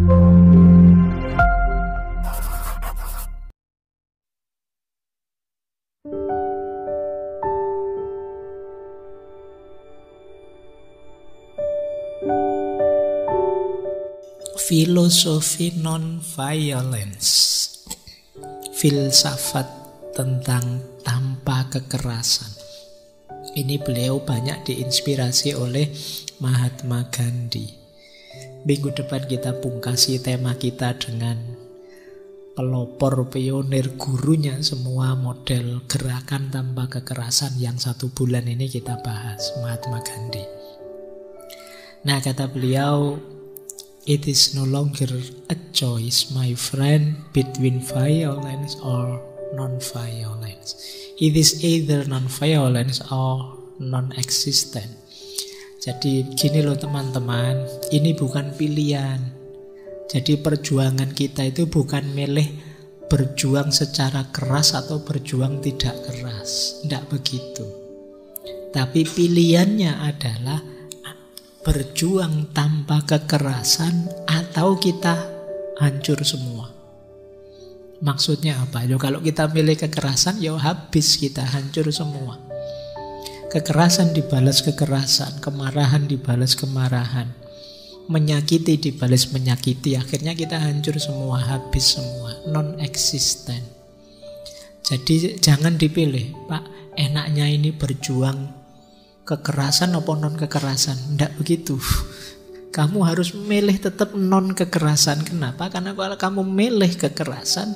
Filosofi non-violence, filsafat tentang tanpa kekerasan. Ini beliau banyak diinspirasi oleh Mahatma Gandhi. Minggu depan kita pungkasi tema kita dengan pelopor pionir gurunya semua model gerakan tanpa kekerasan yang 1 bulan ini kita bahas, Mahatma Gandhi. Nah, kata beliau, "It is no longer a choice, my friend, between violence or non-violence. It is either non-violence or non-existent." Jadi gini loh teman-teman, ini bukan pilihan. Jadi perjuangan kita itu bukan milih berjuang secara keras atau berjuang tidak keras. Tidak begitu. Tapi pilihannya adalah berjuang tanpa kekerasan atau kita hancur semua. Maksudnya apa? Ya kalau kita milih kekerasan, ya habis kita, hancur semua. Kekerasan dibalas kekerasan, kemarahan dibalas kemarahan, menyakiti dibalas menyakiti, akhirnya kita hancur semua, habis semua, non-existent. Jadi jangan dipilih, Pak, enaknya ini berjuang kekerasan atau non-kekerasan. Tidak begitu. Kamu harus milih tetap non-kekerasan. Kenapa? Karena kalau kamu milih kekerasan,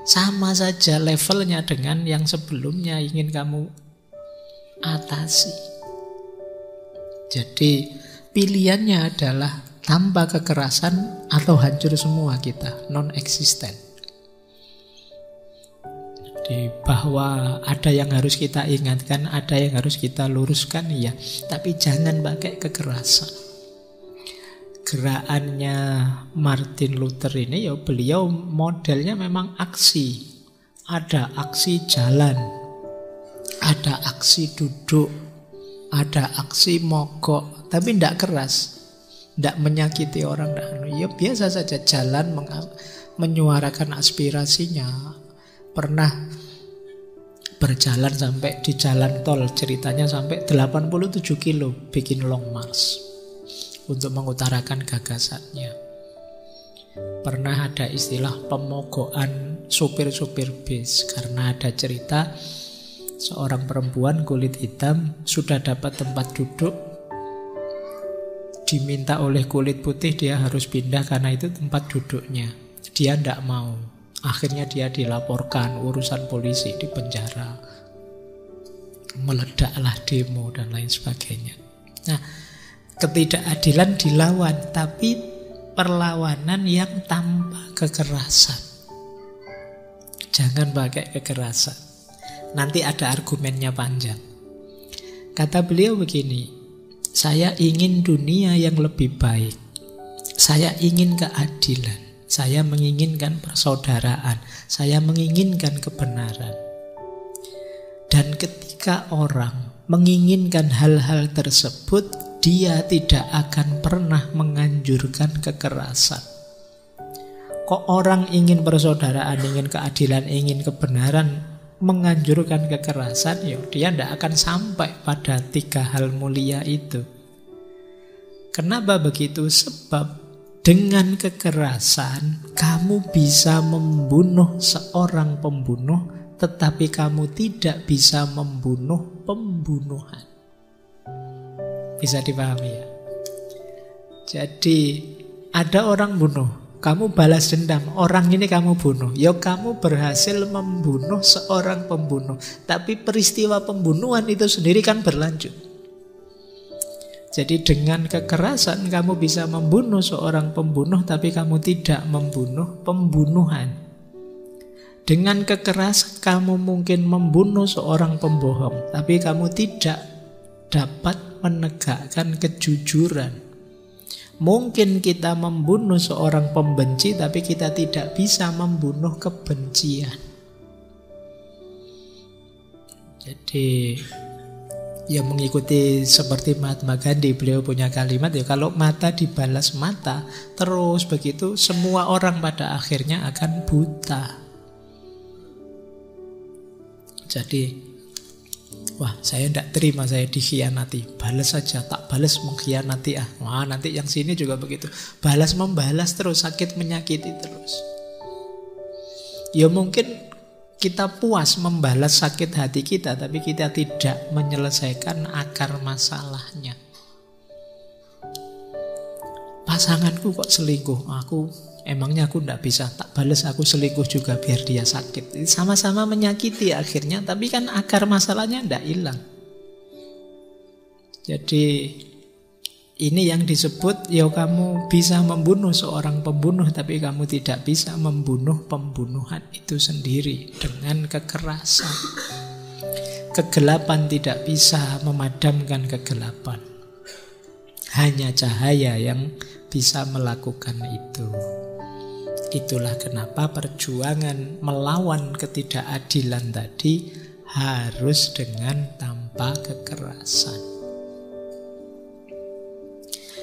sama saja levelnya dengan yang sebelumnya ingin kamu atasi. Jadi pilihannya adalah tanpa kekerasan atau hancur semua kita, non-existent. Bahwa ada yang harus kita ingatkan, ada yang harus kita luruskan, ya, tapi jangan pakai kekerasan. Gerakannya Martin Luther ini, ya beliau modelnya memang aksi. Ada aksi jalan, ada aksi duduk, ada aksi mogok, tapi tidak keras, tidak menyakiti orang. Ya biasa saja jalan, menyuarakan aspirasinya. Pernah berjalan sampai di jalan tol, ceritanya sampai 87 kilo bikin long march untuk mengutarakan gagasannya. Pernah ada istilah pemogokan supir-supir bis karena ada cerita seorang perempuan kulit hitam sudah dapat tempat duduk, diminta oleh kulit putih dia harus pindah karena itu tempat duduknya. Dia tidak mau. Akhirnya dia dilaporkan, urusan polisi, di penjara. Meledaklah demo dan lain sebagainya. Nah, ketidakadilan dilawan, tapi perlawanan yang tanpa kekerasan. Jangan pakai kekerasan. Nanti ada argumennya panjang. Kata beliau begini, saya ingin dunia yang lebih baik. Saya ingin keadilan. Saya menginginkan persaudaraan. Saya menginginkan kebenaran. Dan ketika orang menginginkan hal-hal tersebut, dia tidak akan pernah menganjurkan kekerasan. Kok orang ingin persaudaraan, ingin keadilan, ingin kebenaran, menganjurkan kekerasan, ya dia tidak akan sampai pada 3 hal mulia itu. Kenapa begitu? Sebab dengan kekerasan, kamu bisa membunuh seorang pembunuh, tetapi kamu tidak bisa membunuh pembunuhan. Bisa dipahami ya? Jadi, ada orang bunuh, kamu balas dendam, orang ini kamu bunuh. Ya kamu berhasil membunuh seorang pembunuh, tapi peristiwa pembunuhan itu sendiri kan berlanjut. Jadi dengan kekerasan kamu bisa membunuh seorang pembunuh, tapi kamu tidak membunuh pembunuhan. Dengan kekerasan kamu mungkin membunuh seorang pembohong, tapi kamu tidak dapat menegakkan kejujuran. Mungkin kita membunuh seorang pembenci, tapi kita tidak bisa membunuh kebencian. Jadi Ya mengikuti seperti Mahatma Gandhi, beliau punya kalimat ya kalau mata dibalas mata terus begitu semua orang pada akhirnya akan buta. Jadi wah saya tidak terima saya dikhianati, balas saja, tak balas mengkhianati wah nanti yang sini juga begitu, balas membalas terus, sakit menyakiti terus. Ya mungkin kita puas membalas sakit hati kita, tapi kita tidak menyelesaikan akar masalahnya. Pasanganku kok selingkuh, emangnya aku tidak bisa, tak balas aku selingkuh juga biar dia sakit. Sama-sama menyakiti akhirnya, tapi kan akar masalahnya tidak hilang. Jadi ini yang disebut ya kamu bisa membunuh seorang pembunuh, tapi kamu tidak bisa membunuh pembunuhan itu sendiri dengan kekerasan. Kegelapan tidak bisa memadamkan kegelapan. Hanya cahaya yang bisa melakukan itu. Itulah kenapa perjuangan melawan ketidakadilan tadi harus dengan tanpa kekerasan.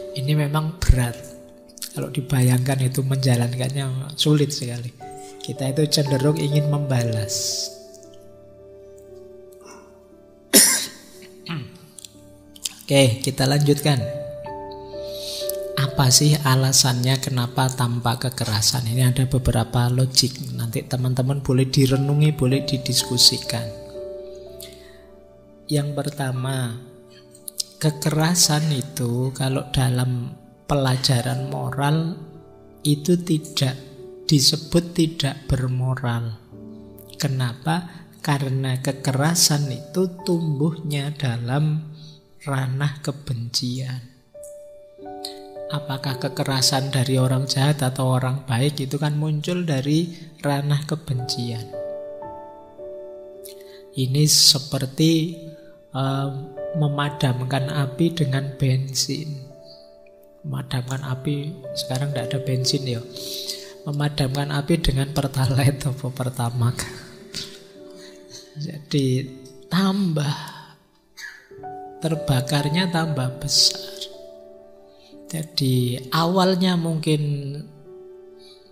Ini memang berat. Kalau dibayangkan itu menjalankannya sulit sekali. Kita itu cenderung ingin membalas. Oke, kita lanjutkan. Apa sih alasannya kenapa tanpa kekerasan? Ini ada beberapa logik. Nanti teman-teman boleh direnungi, boleh didiskusikan. Yang pertama, kekerasan itu kalau dalam pelajaran moral itu tidak disebut tidak bermoral. Kenapa? Karena kekerasan itu tumbuhnya dalam ranah kebencian. Apakah kekerasan dari orang jahat atau orang baik itu kan muncul dari ranah kebencian. Ini seperti memadamkan api dengan bensin. Memadamkan api, sekarang tidak ada bensin ya. Memadamkan api dengan pertalite atau pertamax. Jadi tambah terbakarnya tambah besar. Jadi awalnya mungkin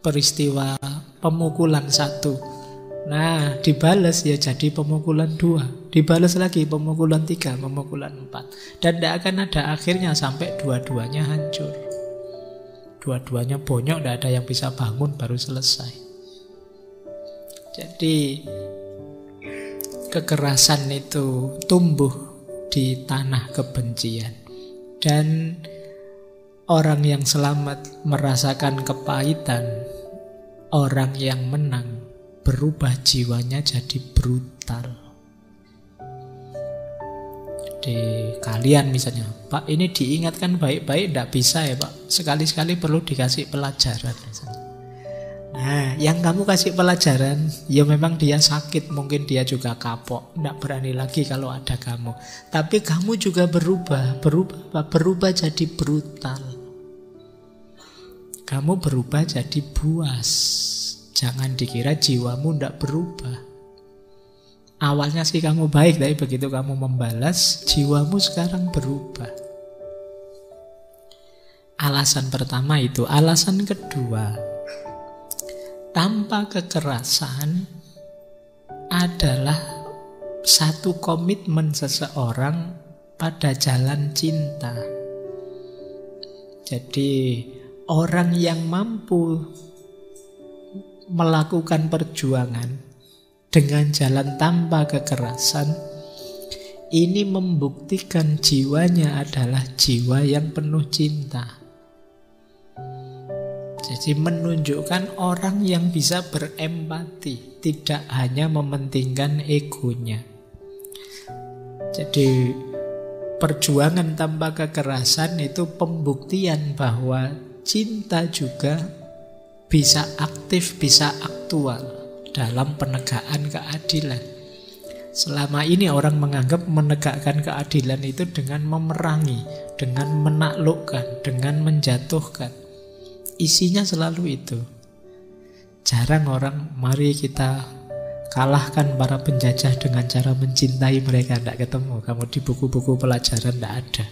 peristiwa pemukulan 1. Nah, dibalas ya jadi pemukulan 2. Dibalas lagi pemukulan 3, pemukulan 4. Dan tidak akan ada akhirnya sampai dua-duanya hancur. Dua-duanya bonyok, tidak ada yang bisa bangun, baru selesai. Jadi kekerasan itu tumbuh di tanah kebencian. Dan orang yang selamat merasakan kepahitan, orang yang menang berubah jiwanya jadi brutal. Jadi kalian misalnya, Pak ini diingatkan baik-baik, tidak bisa ya Pak, sekali-sekali perlu dikasih pelajaran misalnya. Nah yang kamu kasih pelajaran, ya memang dia sakit, mungkin dia juga kapok, tidak berani lagi kalau ada kamu. Tapi kamu juga berubah jadi brutal. Kamu berubah jadi buas. Jangan dikira jiwamu tidak berubah. Awalnya sih kamu baik, tapi begitu kamu membalas, jiwamu sekarang berubah. Alasan pertama itu. Alasan kedua, tanpa kekerasan adalah satu komitmen seseorang pada jalan cinta. Jadi orang yang mampu melakukan perjuangan dengan jalan tanpa kekerasan, ini membuktikan jiwanya adalah jiwa yang penuh cinta. Jadi menunjukkan orang yang bisa berempati, tidak hanya mementingkan egonya. Jadi perjuangan tanpa kekerasan itu pembuktian bahwa cinta juga bisa aktif, bisa aktual dalam penegakan keadilan. Selama ini orang menganggap menegakkan keadilan itu dengan memerangi, dengan menaklukkan, dengan menjatuhkan. Isinya selalu itu. Jarang orang, mari kita kalahkan para penjajah dengan cara mencintai mereka. Tidak ketemu, kamu di buku-buku pelajaran tidak ada.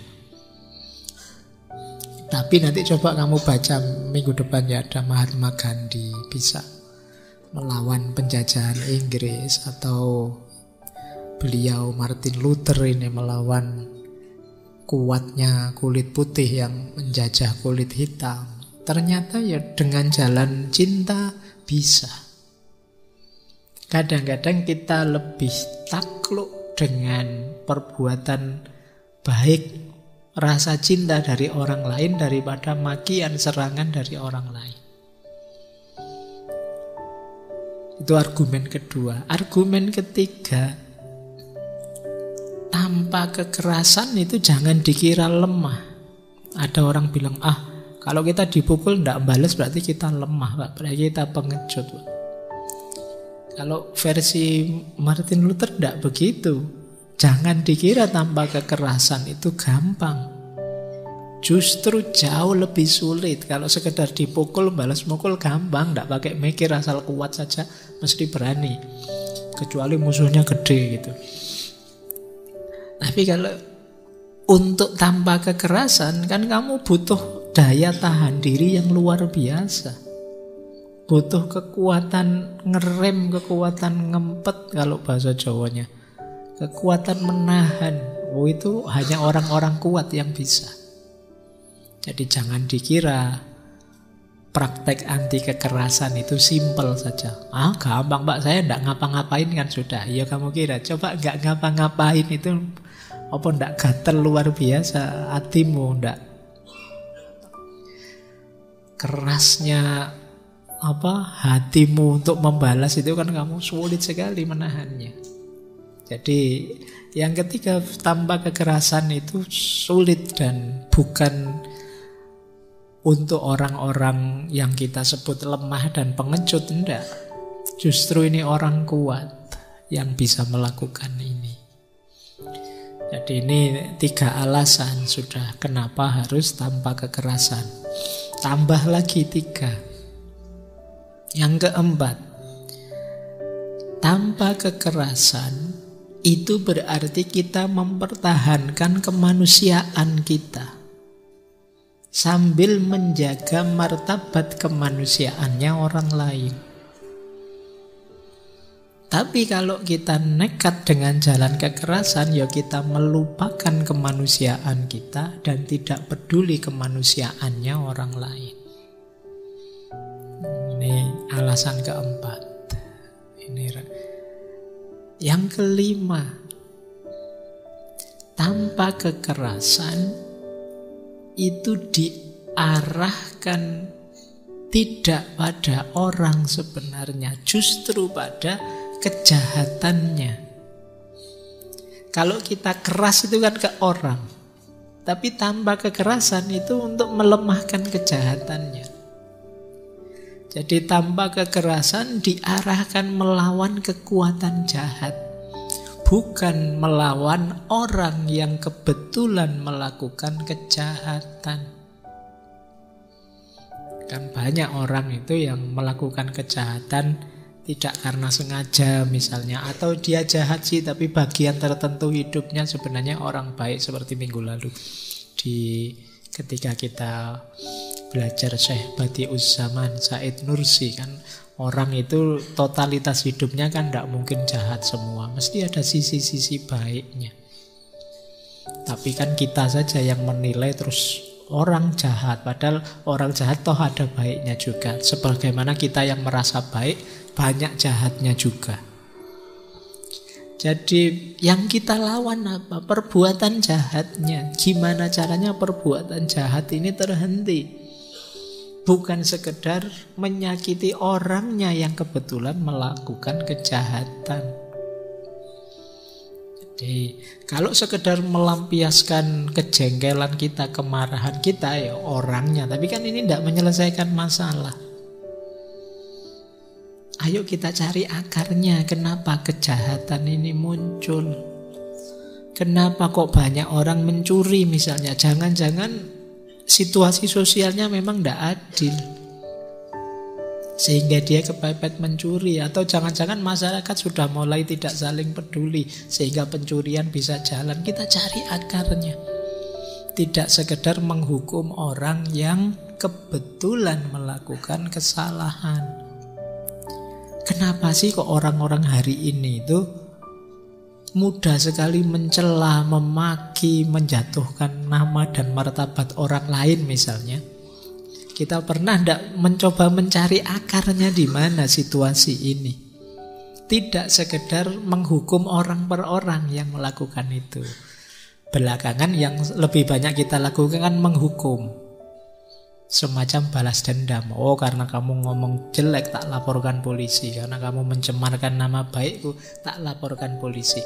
Tapi nanti coba kamu baca minggu depan ya, ada Mahatma Gandhi bisa melawan penjajahan Inggris, atau beliau Martin Luther ini melawan kuatnya kulit putih yang menjajah kulit hitam. Ternyata ya dengan jalan cinta bisa. Kadang-kadang kita lebih takluk dengan perbuatan baik, rasa cinta dari orang lain daripada makian, serangan dari orang lain. Itu argumen kedua. Argumen ketiga, tanpa kekerasan itu jangan dikira lemah. Ada orang bilang, kalau kita dipukul tidak balas berarti kita lemah, Pak. Berarti kita pengecut, Pak. Kalau versi Martin Luther tidak begitu. Jangan dikira tanpa kekerasan itu gampang. Justru jauh lebih sulit. Kalau sekedar dipukul, balas mukul gampang, tidak pakai mikir, asal kuat saja mesti berani. Kecuali musuhnya gede gitu. Tapi kalau untuk tanpa kekerasan kan kamu butuh daya tahan diri yang luar biasa. Butuh kekuatan ngerem, kekuatan ngempet kalau bahasa Jawanya. Kekuatan menahan. Itu hanya orang-orang kuat yang bisa. Jadi jangan dikira praktek anti kekerasan itu simpel saja. Gampang Pak, saya tidak ngapa-ngapain kan sudah. Ya kamu kira, coba nggak ngapa-ngapain itu apa ndak gatel luar biasa hatimu, ndak kerasnya hatimu untuk membalas itu kan kamu sulit sekali menahannya. Jadi yang ketiga, tanpa kekerasan itu sulit dan bukan untuk orang-orang yang kita sebut lemah dan pengecut, enggak. Justru ini orang kuat yang bisa melakukan ini. Jadi ini 3 alasan sudah kenapa harus tanpa kekerasan. Tambah lagi 3. Yang keempat, tanpa kekerasan itu berarti kita mempertahankan kemanusiaan kita sambil menjaga martabat kemanusiaannya orang lain. Tapi kalau kita nekat dengan jalan kekerasan, ya kita melupakan kemanusiaan kita dan tidak peduli kemanusiaannya orang lain. Ini alasan keempat. Yang kelima, tanpa kekerasan itu diarahkan tidak pada orang sebenarnya, justru pada kejahatannya. Kalau kita keras itu kan ke orang, tapi tanpa kekerasan itu untuk melemahkan kejahatannya. Jadi tanpa kekerasan diarahkan melawan kekuatan jahat, bukan melawan orang yang kebetulan melakukan kejahatan. Kan banyak orang itu yang melakukan kejahatan tidak karena sengaja misalnya, atau dia jahat sih tapi bagian tertentu hidupnya sebenarnya orang baik, seperti minggu lalu ketika kita belajar Syekh Badi'uz Zaman Said Nursi, kan orang itu totalitas hidupnya kan tidak mungkin jahat semua, mesti ada sisi-sisi baiknya. Tapi kan kita saja yang menilai terus orang jahat, padahal orang jahat toh ada baiknya juga. Sebagaimana kita yang merasa baik, banyak jahatnya juga. Jadi yang kita lawan apa? Perbuatan jahatnya. Gimana caranya perbuatan jahat ini terhenti? Bukan sekedar menyakiti orangnya yang kebetulan melakukan kejahatan. Jadi kalau sekedar melampiaskan kejengkelan kita, kemarahan kita, ya orangnya. Tapi kan ini tidak menyelesaikan masalah. Ayo kita cari akarnya. Kenapa kejahatan ini muncul? Kenapa kok banyak orang mencuri misalnya? Jangan-jangan situasi sosialnya memang tidak adil. sehingga dia kepepet mencuri. Atau jangan-jangan masyarakat sudah mulai tidak saling peduli sehingga pencurian bisa jalan. Kita cari akarnya. Tidak sekedar menghukum orang yang kebetulan melakukan kesalahan. Kenapa sih kok orang-orang hari ini itu mudah sekali mencela, memaki, menjatuhkan nama dan martabat orang lain misalnya? Kita pernah tidak mencoba mencari akarnya di mana situasi ini? Tidak sekedar menghukum orang per orang yang melakukan itu. Belakangan yang lebih banyak kita lakukan kan menghukum. Semacam balas dendam. Oh, karena kamu ngomong jelek tak laporkan polisi. Karena kamu mencemarkan nama baikku tak laporkan polisi.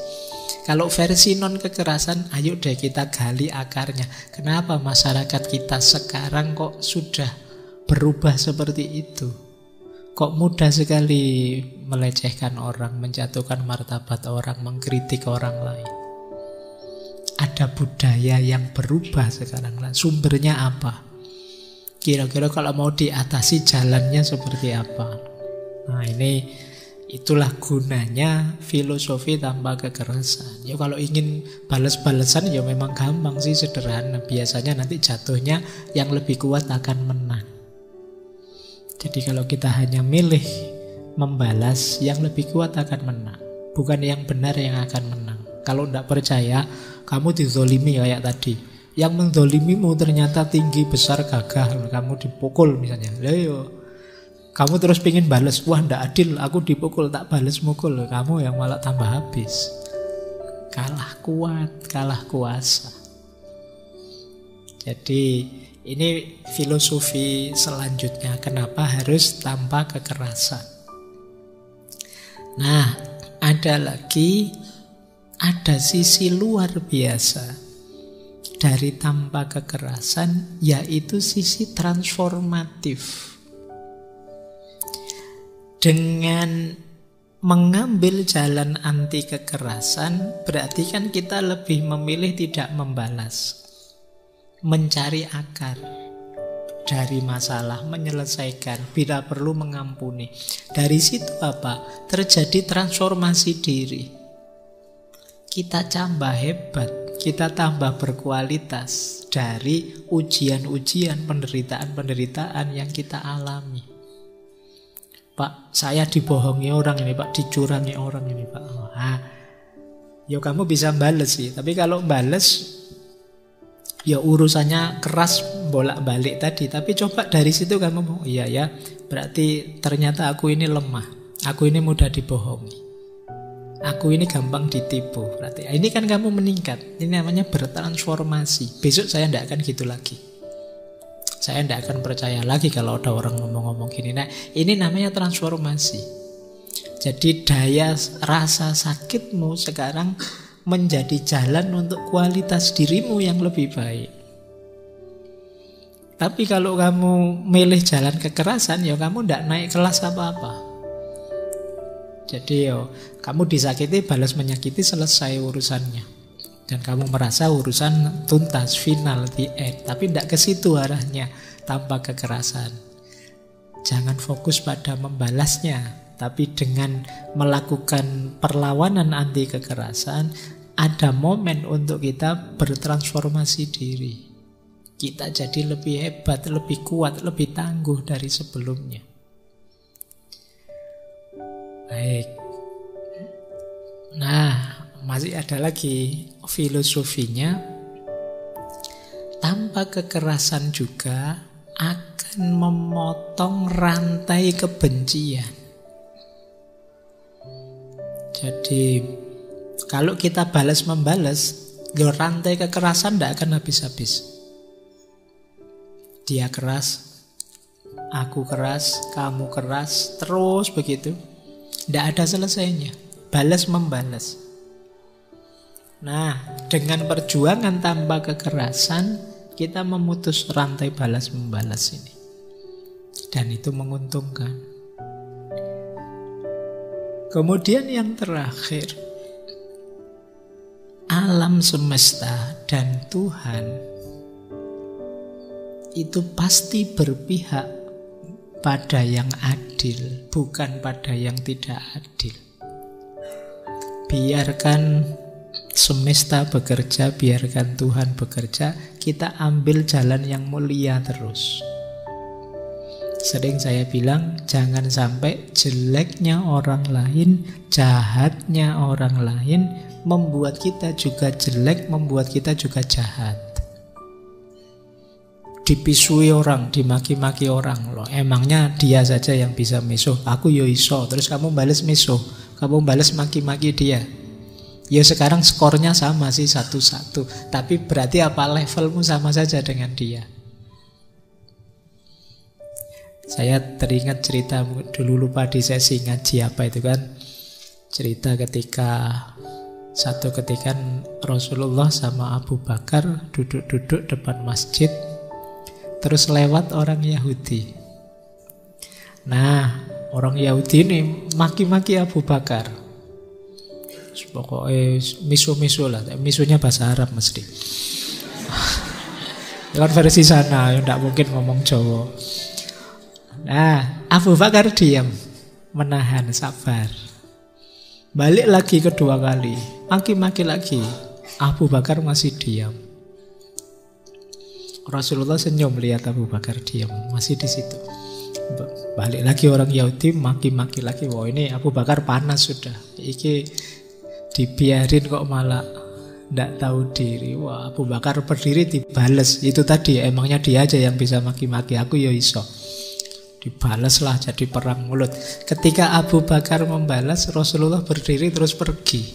Kalau versi non kekerasan, ayo deh kita gali akarnya. Kenapa masyarakat kita sekarang kok sudah berubah seperti itu? Kok mudah sekali melecehkan orang, menjatuhkan martabat orang, mengkritik orang lain? Ada budaya yang berubah sekarang. Sumbernya apa? Kira-kira kalau mau diatasi jalannya seperti apa? Nah, itulah gunanya filosofi tanpa kekerasan. Ya kalau ingin balas-balasan ya memang gampang sih, sederhana. Biasanya nanti jatuhnya yang lebih kuat akan menang. Jadi kalau kita hanya milih membalas, yang lebih kuat akan menang. Bukan yang benar yang akan menang. Kalau tidak percaya, kamu dizolimi kayak tadi. Yang mendolimimu ternyata tinggi, besar, gagah. Kamu dipukul misalnya. Ayo, kamu terus pingin balas. Wah, ndak adil, aku dipukul, tak balas mukul. Kamu yang malah tambah habis. Kalah kuat, kalah kuasa. Jadi ini filosofi selanjutnya. Kenapa harus tanpa kekerasan? Nah, ada sisi luar biasa dari tanpa kekerasan, yaitu sisi transformatif. Dengan mengambil jalan anti kekerasan, berarti kan kita lebih memilih tidak membalas, mencari akar dari masalah, menyelesaikan, bila perlu mengampuni. Dari situ apa? Terjadi transformasi diri. Kita tambah hebat, kita tambah berkualitas dari ujian-ujian, penderitaan-penderitaan yang kita alami. Pak, saya dibohongi orang ini, Pak, dicurangi orang ini, Pak. Ya kamu bisa bales sih, tapi kalau bales ya urusannya keras bolak-balik tadi. Tapi coba dari situ kamu, iya ya, berarti ternyata aku ini lemah, aku ini mudah dibohongi, aku ini gampang ditipu. Berarti ini kan kamu meningkat. Ini namanya bertransformasi. Besok saya tidak akan gitu lagi. Saya tidak akan percaya lagi kalau ada orang ngomong-ngomong gini. Nah, ini namanya transformasi. Jadi daya rasa sakitmu sekarang menjadi jalan untuk kualitas dirimu yang lebih baik. Tapi kalau kamu milih jalan kekerasan, ya kamu tidak naik kelas apa-apa. Jadi kamu disakiti, balas menyakiti, selesai urusannya. Dan kamu merasa urusan tuntas, final, the end. Tapi tidak ke situ arahnya tanpa kekerasan. Jangan fokus pada membalasnya, tapi dengan melakukan perlawanan anti kekerasan, ada momen untuk kita bertransformasi diri. Kita jadi lebih hebat, lebih kuat, lebih tangguh dari sebelumnya. Baik. Nah, masih ada lagi filosofinya. Tanpa kekerasan juga akan memotong rantai kebencian. Jadi kalau kita balas-membalas, rantai kekerasan tidak akan habis-habis. Dia keras, aku keras, kamu keras, terus begitu. Tidak ada selesainya. Balas-membalas. Nah, dengan perjuangan tanpa kekerasan, kita memutus rantai balas-membalas ini. Dan itu menguntungkan. Kemudian yang terakhir, alam semesta dan Tuhan itu pasti berpihak pada yang adil, bukan pada yang tidak adil. Biarkan semesta bekerja, biarkan Tuhan bekerja, kita ambil jalan yang mulia terus. Sering saya bilang, jangan sampai jeleknya orang lain, jahatnya orang lain membuat kita juga jelek, membuat kita juga jahat. Dipisui orang, dimaki-maki orang loh. Emangnya dia saja yang bisa misuh, aku yo iso. Terus kamu balas misuh, kamu balas maki-maki dia. Ya sekarang skornya sama sih 1-1. Tapi berarti apa, levelmu sama saja dengan dia. Saya teringat cerita dulu, lupa di sesi ngaji apa itu kan. Cerita satu ketika Rasulullah sama Abu Bakar duduk-duduk depan masjid. Terus lewat orang Yahudi. Nah, orang Yahudi ini maki-maki Abu Bakar. Pokoknya misu-misu lah. Misunya bahasa Arab mesti. Kan versi sana, tidak mungkin ngomong Jawa. Nah, Abu Bakar diam, menahan, sabar. Balik lagi kedua kali, maki-maki lagi. Abu Bakar masih diam. Rasulullah senyum lihat Abu Bakar diam, masih di situ. Balik lagi orang Yahudi, maki-maki lagi. Wah, ini Abu Bakar panas sudah. Iki dibiarin kok malah tidak tahu diri. Wah, Abu Bakar berdiri dibales. Itu tadi, emangnya dia aja yang bisa maki-maki, aku ya iso. Dibalaslah, jadi perang mulut. Ketika Abu Bakar membalas, Rasulullah berdiri terus pergi.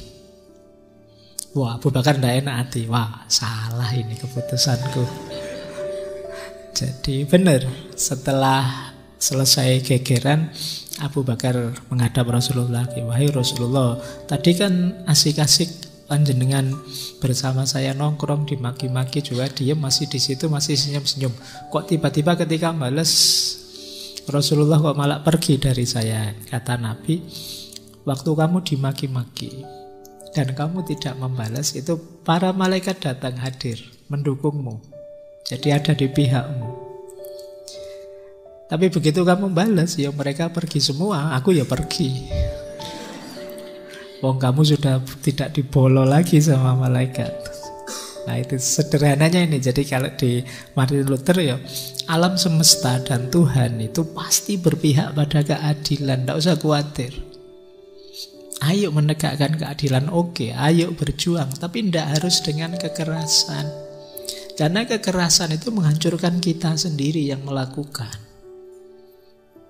Wah, Abu Bakar tidak enak hati. Wah, salah ini keputusanku. Jadi benar, setelah selesai gegeran, Abu Bakar menghadap Rasulullah. Wahai Rasulullah, tadi kan asik-asik panjenengan bersama saya nongkrong, dimaki-maki juga dia masih di situ, masih senyum-senyum. Kok tiba-tiba ketika balas Rasulullah kok malah pergi dari saya? Kata Nabi, waktu kamu dimaki-maki dan kamu tidak membalas, itu para malaikat datang hadir mendukungmu. Jadi ada di pihakmu. Tapi begitu kamu balas, ya mereka pergi semua, aku ya pergi. Wong kamu sudah tidak dibolo lagi sama malaikat. Nah itu sederhananya ini. Jadi kalau di Martin Luther ya, alam semesta dan Tuhan itu pasti berpihak pada keadilan. Tidak usah khawatir. Ayo menegakkan keadilan, oke, ayo berjuang. Tapi tidak harus dengan kekerasan. Karena kekerasan itu menghancurkan kita sendiri yang melakukan.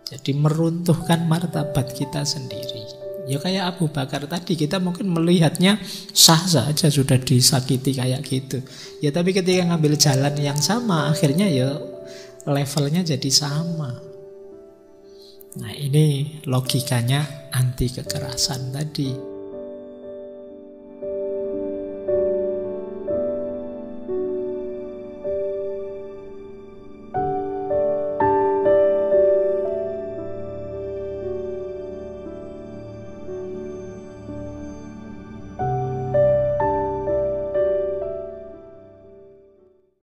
Jadi meruntuhkan martabat kita sendiri. Ya kayak Abu Bakar tadi, kita mungkin melihatnya sah saja sudah disakiti kayak gitu. Ya tapi ketika ngambil jalan yang sama, akhirnya ya levelnya jadi sama. Nah ini logikanya anti kekerasan tadi.